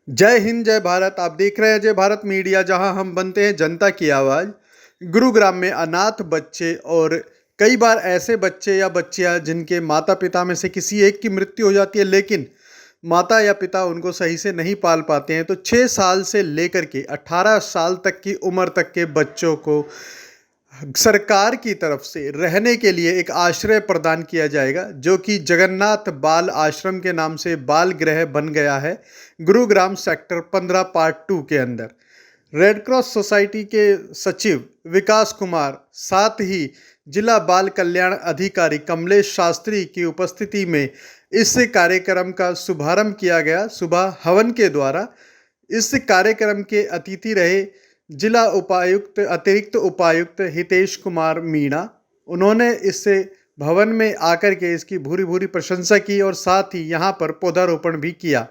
जय हिंद जय भारत। आप देख रहे हैं जय भारत मीडिया, जहां हम बनते हैं जनता की आवाज़। गुरुग्राम में अनाथ बच्चे और कई बार ऐसे बच्चे या बच्चियां जिनके माता पिता में से किसी एक की मृत्यु हो जाती है, लेकिन माता या पिता उनको सही से नहीं पाल पाते हैं। तो 6 साल से लेकर के 18 साल तक की उम्र तक के बच्चों को सरकार की तरफ से रहने के लिए एक आश्रय प्रदान किया जाएगा, जो कि जगन्नाथ बाल आश्रम के नाम से बाल गृह बन गया है गुरुग्राम सेक्टर 15 पार्ट 2 के अंदर। रेड क्रॉस सोसाइटी के सचिव विकास कुमार, साथ ही जिला बाल कल्याण अधिकारी कमलेश शास्त्री की उपस्थिति में इस कार्यक्रम का शुभारंभ किया गया सुबह हवन के द्वारा। इस कार्यक्रम के अतिथि रहे जिला उपायुक्त अतिरिक्त उपायुक्त हितेश कुमार मीणा। उन्होंने इससे भवन में आकर के इसकी भूरी भूरी प्रशंसा की और साथ ही यहाँ पर पौधारोपण भी किया।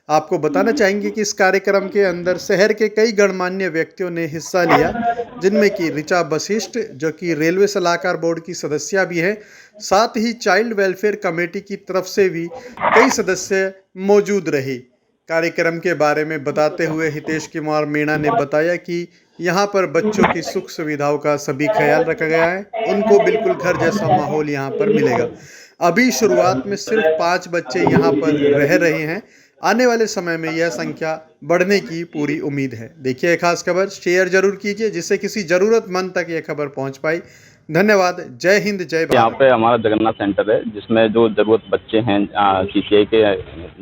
आपको बताना चाहेंगे कि इस कार्यक्रम के अंदर शहर के कई गणमान्य व्यक्तियों ने हिस्सा लिया, जिनमें कि ऋचा वशिष्ठ, जो कि रेलवे सलाहकार बोर्ड की सदस्य भी हैं, साथ ही चाइल्ड वेलफेयर कमेटी की तरफ से भी कई सदस्य मौजूद रहे। कार्यक्रम के बारे में बताते हुए हितेश कुमार मीणा ने बताया कि यहाँ पर बच्चों की सुख सुविधाओं का सभी ख्याल रखा गया है। उनको बिल्कुल घर जैसा माहौल यहाँ पर मिलेगा। अभी शुरुआत में सिर्फ 5 बच्चे यहाँ पर रह रहे हैं। आने वाले समय में यह संख्या बढ़ने की पूरी उम्मीद है। देखिए ये खास खबर, शेयर जरूर कीजिए जिससे किसी ज़रूरतमंद तक यह खबर पहुँच पाई। धन्यवाद। जय हिंद जय भारत। यहाँ पे हमारा जगन्नाथ सेंटर है, जिसमें जो ज़रूरत बच्चे हैं सीसीआई के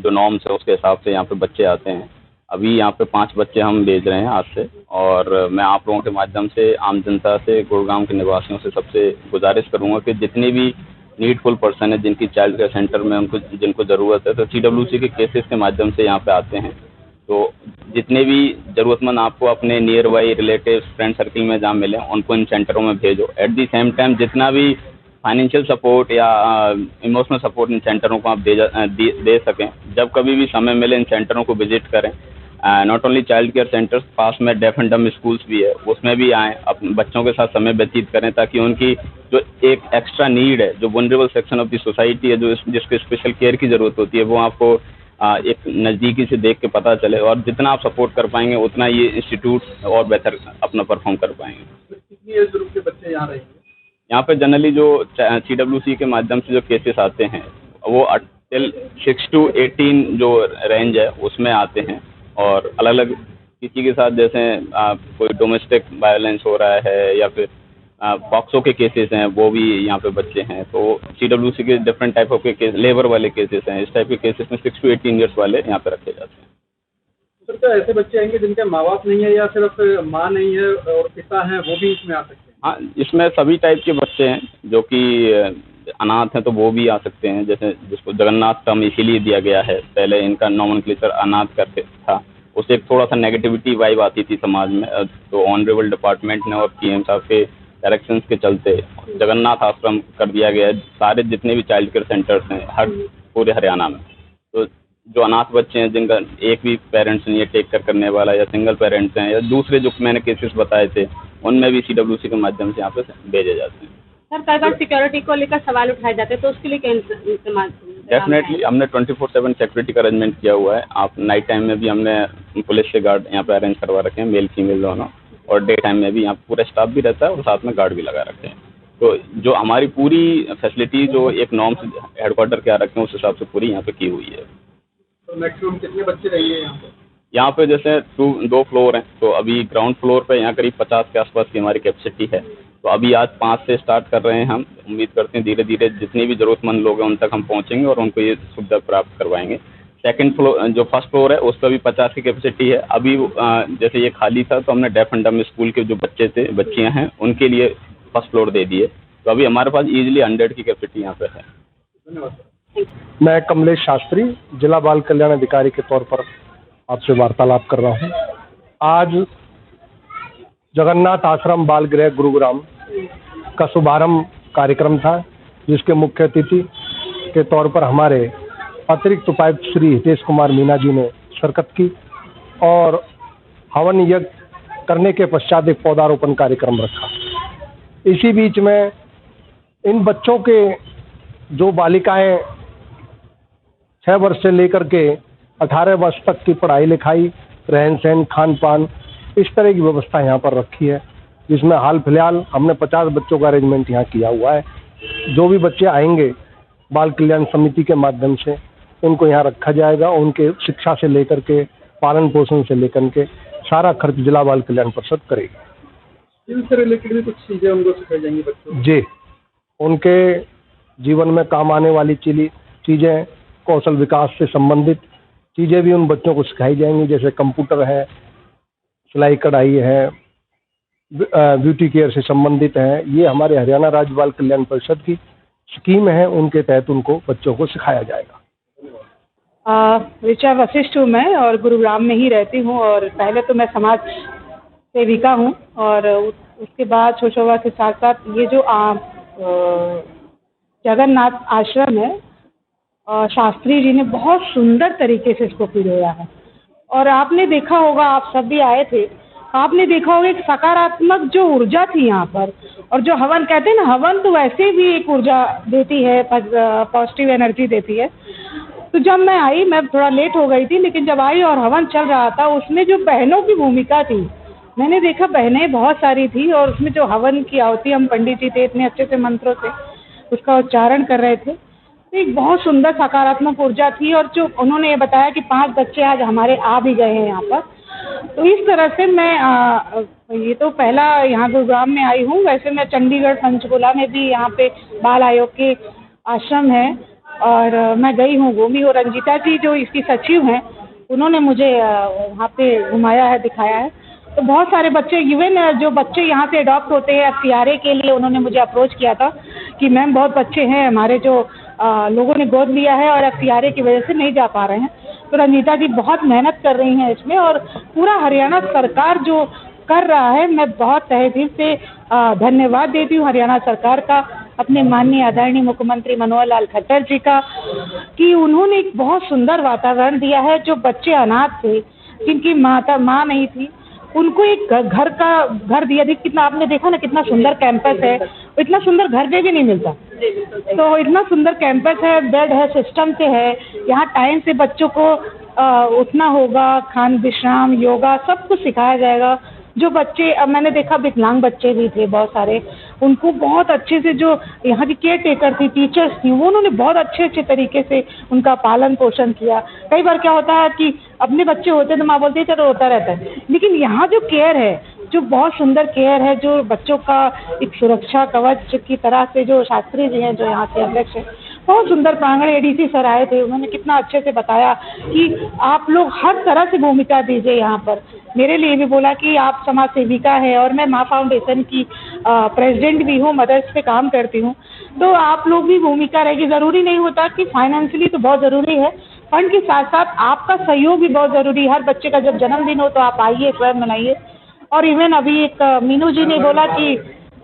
जो नॉर्म्स है उसके हिसाब से यहाँ पे बच्चे आते हैं। अभी यहाँ पे 5 बच्चे हम भेज रहे हैं आज से, और मैं आप लोगों के माध्यम से आम जनता से, गुड़गांव के निवासियों से सबसे गुजारिश करूँगा कि जितनी भी नीडफुल पर्सन है जिनकी चाइल्ड केयर सेंटर में उनको जिनको ज़रूरत है, तो CWC के केसेस के माध्यम से यहाँ पे आते हैं। तो जितने भी ज़रूरतमंद आपको अपने near by relatives friend circle में जहाँ मिले उनको इन सेंटरों में भेजो। एट दी सेम टाइम जितना भी फाइनेंशियल सपोर्ट या इमोशनल सपोर्ट इन सेंटरों को आप दे सकें, जब कभी भी समय मिले इन सेंटरों को विजिट करें। Not only child care centres, पास में डेफ एंड डम स्कूल्स भी है, उसमें भी आएँ, अपने बच्चों के साथ समय व्यतीत करें, ताकि उनकी जो एक एक्स्ट्रा नीड है, जो vulnerable section of the society है, जो जिसको स्पेशल केयर की ज़रूरत होती है, वो आपको एक नज़दीकी से देख के पता चले। और जितना आप सपोर्ट कर पाएंगे उतना ये इंस्टीट्यूट और बेहतर अपना परफॉर्म कर पाएंगे। कितनी एज ग्रुप के बच्चे यहाँ रहेंगे? यहाँ पे जनरली जो CWC के माध्यम से जो केसेस आते हैं वो टिल 6 to 18 जो रेंज है उसमें आते हैं, और अलग अलग किसी के साथ जैसे कोई डोमेस्टिक वायलेंस हो रहा है या फिर पॉक्सो के केसेस हैं, वो भी यहाँ पे बच्चे हैं। तो CWC के डिफरेंट टाइप ऑफ के केस, लेबर वाले केसेस हैं, इस टाइप के केसेस में 6 to 18 ईयर्स वाले यहाँ पे रखे जाते हैं। सर, क्या ऐसे बच्चे आएंगे जिनके माँ बाप नहीं है या सिर्फ माँ नहीं है और पिता है, वो भी इसमें आ सकते हैं? हाँ, इसमें सभी टाइप के बच्चे हैं, जो कि अनाथ हैं तो वो भी आ सकते हैं। जैसे जिसको जगन्नाथ टर्म इसीलिए दिया गया है, पहले इनका नॉमेनक्लेचर अनाथ करके था, उससे एक थोड़ा सा नेगेटिविटी वाइब आती थी समाज में। तो ऑनरेबल डिपार्टमेंट ने और PM साहब के डायरेक्शंस के चलते जगन्नाथ आश्रम कर दिया गया है सारे जितने भी चाइल्ड केयर सेंटर्स हैं हर पूरे हरियाणा में। तो जो अनाथ बच्चे हैं जिनका एक भी पेरेंट्स नहीं है टेक केयर करने वाला, या सिंगल पेरेंट्स हैं, या दूसरे जो मैंने केसेस बताए थे, उनमें भी CWC के माध्यम से यहाँ पे भेजे जाते हैं। सर, कई बार सिक्योरिटी को लेकर सवाल उठाए जाते हैं, तो उसके लिए क्या इंतजाम? डेफिनेटली हमने 24/7 सिक्योरिटी का अरेंजमेंट किया हुआ है। आप नाइट टाइम में भी हमने पुलिस के गार्ड यहाँ पे अरेंज करवा रखे हैं, मेल फीमेल दोनों, और डे टाइम में भी यहाँ पूरा स्टाफ भी रहता है और साथ में गार्ड भी लगा रखे हैं। तो जो हमारी पूरी फैसिलिटी जो एक नॉर्म्स हेडक्वार्टर के आ रखे हैं उस हिसाब से पूरी यहाँ पे की हुई है। तो मैक्सिमम कितने बच्चे रहेंगे यहाँ पे? यहाँ पे जैसे 2 फ्लोर हैं, तो अभी ग्राउंड फ्लोर पे यहाँ करीब 50 के आसपास की हमारी कैपेसिटी है। तो अभी आज 5 से स्टार्ट कर रहे हैं हम। उम्मीद करते हैं धीरे धीरे जितने भी ज़रूरतमंद लोग हैं उन तक हम पहुँचेंगे और उनको ये सुविधा प्राप्त करवाएंगे। सेकंड फ्लोर जो फर्स्ट फ्लोर है उस पर भी 50 की कैपेसिटी है। अभी जैसे ये खाली था तो हमने डेफ एंड डम स्कूल के जो बच्चे थे, बच्चियाँ हैं, उनके लिए फर्स्ट फ्लोर दे दिए। तो अभी हमारे पास ईजिली 100 की कैपेसिटी यहाँ पे है। धन्यवाद। मैं कमलेश शास्त्री, जिला बाल कल्याण अधिकारी के तौर पर आपसे वार्तालाप कर रहा हूँ। आज जगन्नाथ आश्रम बाल गृह गुरुग्राम का शुभारंभ कार्यक्रम था, जिसके मुख्य अतिथि के तौर पर हमारे अतिरिक्त उपायुक्त श्री हितेश कुमार मीणा जी ने शिरकत की, और हवन यज्ञ करने के पश्चात एक पौधारोपण कार्यक्रम रखा। इसी बीच में इन बच्चों के जो बालिकाएं 6 वर्ष से लेकर के 18 वर्ष तक की पढ़ाई लिखाई, रहन सहन, खान पान, इस तरह की व्यवस्था यहाँ पर रखी है, जिसमें हाल फिलहाल हमने 50 बच्चों का अरेंजमेंट यहाँ किया हुआ है। जो भी बच्चे आएंगे बाल कल्याण समिति के माध्यम से उनको यहाँ रखा जाएगा। उनके शिक्षा से लेकर के पालन पोषण से लेकर के सारा खर्च जिला बाल कल्याण परिषद करेगी। इनसे रिलेटेड भी कुछ चीज़ें उनको सिखाई जाएंगी बच्चों जी, उनके जीवन में काम आने वाली चीज़ें, कौशल विकास से संबंधित चीज़ें भी उन बच्चों को सिखाई जाएंगी, जैसे कंप्यूटर है, सिलाई कढ़ाई है, ब्यूटी केयर से संबंधित है। ये हमारे हरियाणा राज्य बाल कल्याण परिषद की स्कीम है, उनके तहत उनको बच्चों को सिखाया जाएगा। ऋचा वशिष्ठ हूँ मैं और गुरुग्राम में ही रहती हूँ। और पहले तो मैं समाज सेविका हूँ और उसके बाद सोशल के साथ साथ ये जो जगन्नाथ आश्रम है, शास्त्री जी ने बहुत सुंदर तरीके से इसको पिरोया है। और आपने देखा होगा, आप सब भी आए थे, आपने देखा होगा एक सकारात्मक जो ऊर्जा थी यहाँ पर। और जो हवन कहते हैं ना, हवन तो वैसे भी एक ऊर्जा देती है, पॉजिटिव एनर्जी देती है। तो जब मैं आई, मैं थोड़ा लेट हो गई थी, लेकिन जब आई और हवन चल रहा था, उसमें जो बहनों की भूमिका थी, मैंने देखा बहनें बहुत सारी थी। और उसमें जो हवन की आहुति, हम पंडित जी थे, इतने अच्छे से मंत्रों से उसका उच्चारण कर रहे थे, तो एक बहुत सुंदर सकारात्मक ऊर्जा थी। और जो उन्होंने ये बताया कि 5 बच्चे आज हमारे आ भी गए हैं यहाँ पर, तो इस तरह से मैं ये तो पहला यहाँ गुरुग्राम में आई हूँ। वैसे मैं चंडीगढ़ पंचकुला में भी यहाँ पे बाल आयोग के आश्रम है और मैं गई हूँ, घूमी। और रंजीता जी जो इसकी सचिव हैं, उन्होंने मुझे वहाँ पे घुमाया है, दिखाया है। तो बहुत सारे बच्चे, इवन जो बच्चे यहाँ से अडॉप्ट होते हैं FCRA के लिए, उन्होंने मुझे अप्रोच किया था कि मैम बहुत बच्चे हैं हमारे जो लोगों ने गोद लिया है और FCRA की वजह से नहीं जा पा रहे हैं। तो रंजीता जी बहुत मेहनत कर रही हैं इसमें, और पूरा हरियाणा सरकार जो कर रहा है, मैं बहुत तहे दिल से धन्यवाद देती हूँ हरियाणा सरकार का, अपने माननीय आदरणीय मुख्यमंत्री मनोहर लाल खट्टर जी का, कि उन्होंने एक बहुत सुंदर वातावरण दिया है। जो बच्चे अनाथ थे, जिनकी माँ नहीं थी, उनको एक घर दिया। कितना आपने देखा ना, कितना सुंदर कैंपस है, इतना सुंदर घर पे भी नहीं मिलता। तो इतना सुंदर कैंपस है, बेड है, सिस्टम से है। यहाँ टाइम से बच्चों को उठना होगा, खान विश्राम, योगा, सब कुछ सिखाया जाएगा। जो बच्चे, अब मैंने देखा विकलांग बच्चे भी थे बहुत सारे, उनको बहुत अच्छे से, जो यहाँ की केयर टेकर थी, टीचर्स थी, वो उन्होंने बहुत अच्छे तरीके से उनका पालन पोषण किया। कई बार क्या होता है कि अपने बच्चे होते हैं तो माँ बोलती है चलो होता रहता है, लेकिन यहाँ जो केयर है, जो बहुत सुंदर केयर है, जो बच्चों का एक सुरक्षा कवच की तरह से, जो शास्त्री जी हैं, जो यहाँ के अध्यक्ष हैं, बहुत सुंदर प्रांगण। ADC सर आए थे, उन्होंने कितना अच्छे से बताया कि आप लोग हर तरह से भूमिका दीजिए यहाँ पर। मेरे लिए भी बोला कि आप समाज सेविका है और मैं माँ फाउंडेशन की प्रेसिडेंट भी हूँ, मदर्स पे काम करती हूँ, तो आप लोग भी भूमिका रहेगी। ज़रूरी नहीं होता कि फाइनेंशियली तो बहुत ज़रूरी है, फंड के साथ साथ आपका सहयोग भी बहुत ज़रूरी है। हर बच्चे का जब जन्मदिन हो तो आप आइए, स्वयं मनाइए। और इवन अभी एक मीनू जी ने बोला कि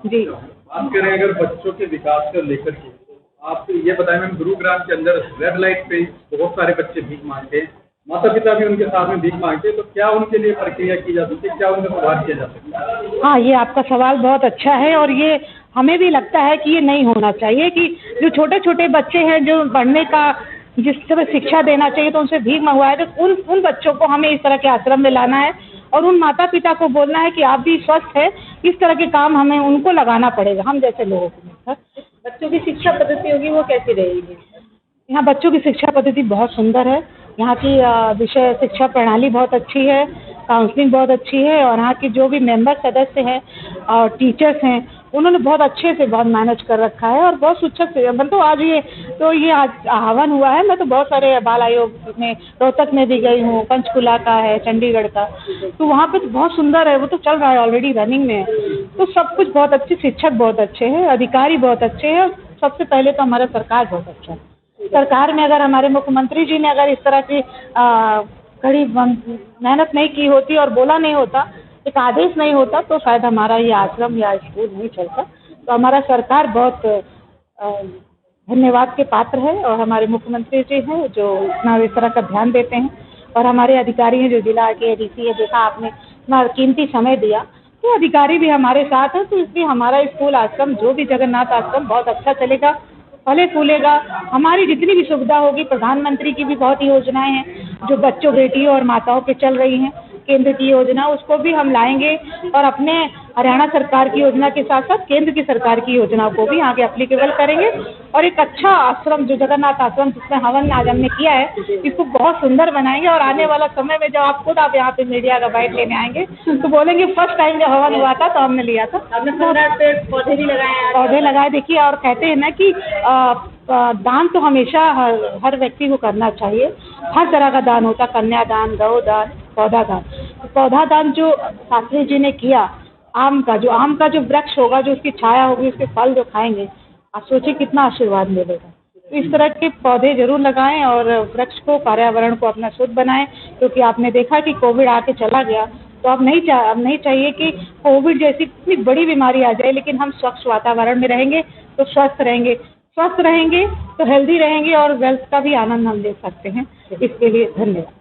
जी बात करें अगर बच्चों के विकास को लेकर के, आप ये बताएं मैम, गुरुग्राम के अंदर रेड लाइट पे बहुत सारे बच्चे भीख मांगते हैं, माता पिता भी उनके साथ में भीख मांगते हैं, तो क्या उनके लिए प्रक्रिया की जा सकती है, क्या उनका सुधार किया जा सकता है? हाँ, ये आपका सवाल बहुत अच्छा है और ये हमें भी लगता है कि ये नहीं होना चाहिए कि जो छोटे छोटे बच्चे हैं, जो पढ़ने का जिस तरह शिक्षा देना चाहिए तो उनसे भीख मंगवाया, तो उन बच्चों को हमें इस तरह के आश्रम में लाना है और उन माता पिता को बोलना है कि आप भी स्वस्थ है, इस तरह के काम हमें उनको लगाना पड़ेगा, हम जैसे लोगों को। बच्चों की शिक्षा पद्धति होगी वो कैसी रहेगी? यहाँ बच्चों की शिक्षा पद्धति बहुत सुंदर है। यहाँ की विषय शिक्षा प्रणाली बहुत अच्छी है, काउंसलिंग बहुत अच्छी है और यहाँ के जो भी मेंबर सदस्य हैं और टीचर्स हैं, उन्होंने बहुत अच्छे से बहुत मैनेज कर रखा है और बहुत सुचक से। मतलब तो आज हवन हुआ है, मैं तो बहुत सारे बाल आयोग में, रोहतक में भी गई हूँ, पंचकुला का है, चंडीगढ़ का, तो वहाँ पे तो बहुत सुंदर है, वो तो चल रहा है, ऑलरेडी रनिंग में है। तो सब कुछ बहुत अच्छे, शिक्षक बहुत अच्छे हैं, अधिकारी बहुत अच्छे हैं और सबसे पहले तो हमारा सरकार बहुत अच्छा है। सरकार में अगर हमारे मुख्यमंत्री जी ने अगर इस तरह की कड़ी मेहनत नहीं की होती और बोला नहीं होता, एक आदेश नहीं होता, तो शायद हमारा ये आश्रम या स्कूल नहीं चलता। तो हमारा सरकार बहुत धन्यवाद के पात्र है और हमारे मुख्यमंत्री जी हैं जो इतना इस तरह का ध्यान देते हैं और हमारे अधिकारी हैं जो जिला के ADC है, देखा आपने इतना कीमती समय दिया, तो अधिकारी भी हमारे साथ हैं। तो इसलिए हमारा स्कूल आश्रम, जो भी जगन्नाथ आश्रम, बहुत अच्छा चलेगा फले फूलेगा। हमारी जितनी भी सुविधा होगी, प्रधानमंत्री की भी बहुत योजनाएं हैं जो बच्चों, बेटियों और माताओं पे चल रही हैं, केंद्र की योजना, उसको भी हम लाएंगे और अपने हरियाणा सरकार की योजना के साथ साथ केंद्र की सरकार की योजनाओं को भी आगे एप्लीकेबल करेंगे। और एक अच्छा आश्रम जो जगन्नाथ आश्रम जिसमें हवन आज हमने किया है, इसको बहुत सुंदर बनाएंगे। और आने वाला समय में जब आप यहाँ पे मीडिया का बाइट लेने आएंगे तो बोलेंगे फर्स्ट टाइम जब हवन हुआ था तो हमने लिया था। आपने 15 पेड़ पौधे भी लगाए हैं। पौधे लगाए। देखिए, और कहते हैं ना कि दान तो हमेशा हर व्यक्ति को करना चाहिए। हर तरह का दान होता, कन्यादान, गौदान, पौधा दान। पौधा दान जो शास्त्री जी ने किया, आम का जो वृक्ष होगा, जो उसकी छाया होगी, उसके फल जो खाएंगे, आप सोचिए कितना आशीर्वाद मिलेगा। तो इस तरह के पौधे जरूर लगाएं और वृक्ष को, पर्यावरण को अपना शुद्ध बनाएं। क्योंकि आपने देखा कि कोविड आके चला गया, तो अब नहीं चाहिए कि कोविड जैसी इतनी बड़ी बीमारी आ जाए, लेकिन हम स्वच्छ वातावरण में रहेंगे तो स्वस्थ रहेंगे तो हेल्दी रहेंगे और वेल्थ का भी आनंद हम ले सकते हैं। इसके लिए धन्यवाद।